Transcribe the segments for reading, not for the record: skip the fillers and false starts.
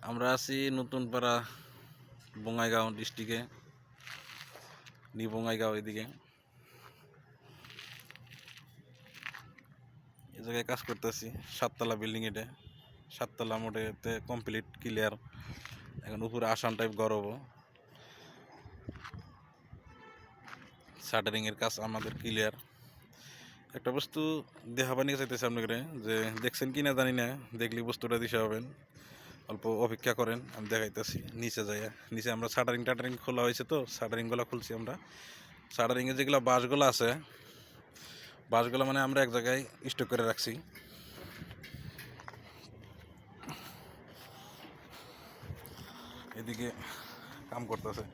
আমরা আছি নতুনপাড়া বঙ্গাইগাঁও ডিস্ট্রিক্টে, নিউ বঙ্গাইগাঁও এদিকে। এই জায়গায় কাজ করতেছি, 7তলা বিল্ডিং এটা। 7তলা মোটেতে কমপ্লিট ক্লিয়ার। এখন উপরে আসাম টাইপ গড়ব। শাটারিং এর কাজ আমাদের ক্লিয়ার। একটা বস্তু দেখাবা নিয়ে চাইতেছে আপনাকে, যে দেখছেন কিনা জানি না, দেখলে বস্তুটা দিশা হবেন। অল্প অপেক্ষা করেন, আমি দেখাইতেছি। নিচে যাই, নিচে আমরা শাটারিং খোলা হয়েছে, তো শাটারিংগুলো খুলছি আমরা। শাটারিংয়ে যেগুলো বাঁশগুলো আছে, বাঁশগুলো মানে আমরা এক জায়গায় স্টক করে রাখছি। এদিকে কাম করতেছে,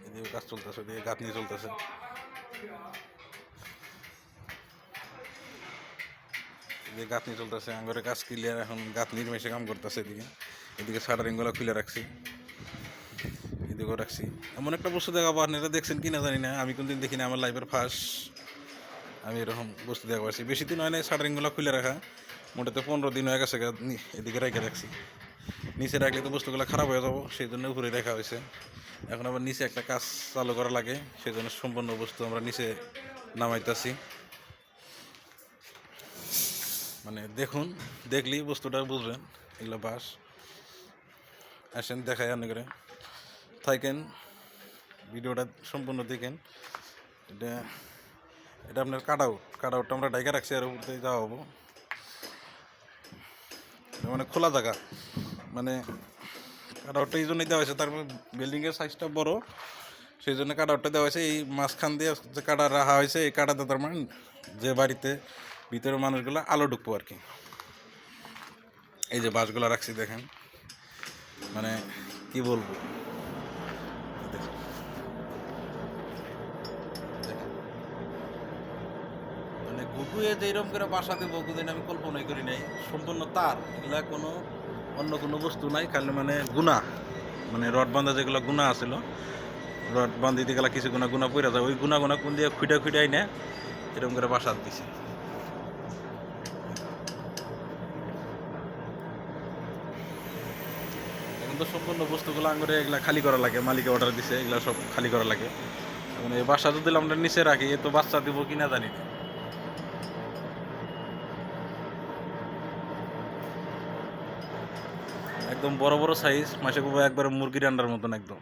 এদিকে কাজ চলতেছে, এদিকে গাঁথনি চলতেছে। এদিকে গাঁথনি চলতেছে, আঙ্গরের কাজ ক্লিয়ার। এখন গাঁথনির মেশে কাম করতেছে। এদিকে শাটারিংগুলো খুলে রাখছি, এদিকেও রাখছি। এমন একটা বস্তু দেখাবো, আপনারা দেখছেন কিনা জানি না, আমি কোনদিন দেখি না, আমার লাইফের ফার্স্ট আমি এরকম বস্তু দেখা পাচ্ছি। বেশি দিন হয় না শাটারিংগুলো খুলে রাখা, মোটাতে 15 দিন হয়ে গেছে। এদিকে রেখে রাখছি, নিচে রাখলে তো বস্তুগুলো খারাপ হয়ে যাবো, সেই জন্য উপরে রাখা হয়েছে। এখন আবার নিচে একটা কাজ চালু করা লাগে, সেই জন্য সম্পূর্ণ বস্তু আমরা নিচে নামাইতেছি। মানে দেখুন, দেখলেই বস্তুটা বুঝবেন এগুলো বাস। আসেন দেখায় অনেক করে থাকেন, ভিডিওটা সম্পূর্ণ দেখেন। এটা এটা আপনার কাটআউটটা আমরা ডাইকা রাখছি, আর উপরে যাওয়া হবো। মানে খোলা জায়গা, মানে কাটআউটটা এই জন্যই দেওয়া হয়েছে। তারপর বিল্ডিংয়ের সাইজটা বড়, সেই জন্য কাটআউটটা দেওয়া হয়েছে। এই মাঝখান দিয়ে যে কাটা রাখা হয়েছে, এই কাটাতে তার মানে যে বাড়িতে ভিতরের মানুষগুলো আলো ঢুকবো আর কি। এই যে বাঁশগুলো রাখছি দেখেন, মানে কি বলবো, মানে গুগুয়ে যেরকম করে বাসা দেবো কোনদিন আমি কল্পনাই করি নাই। সম্পূর্ণ তার, এগুলা কোনো অন্য কোনো বস্তু নাই, খালি মানে গুণা, মানে রড বান্ধা যেগুলো গুণা আছিল, রড বান্ধিতে গেলে কিছু গুণা পড়ে যায়, ওই গুণা কোন দিয়ে খুঁটাই না, এরকম করে বাসা দিছি। এখন তো সম্পূর্ণ বস্তুগুলো আঙুরে এগুলা খালি করা লাগে, মালিকে অর্ডার দিছে, এগুলা সব খালি করা লাগে। এখন এই বাসা যদি আমরা নিচে রাখি, এ তো বাচ্চা দিব কিনা জানি না। একদম বড় বড় সাইজ, মাসে একবারে মুরগির আন্ডার মতন একদম।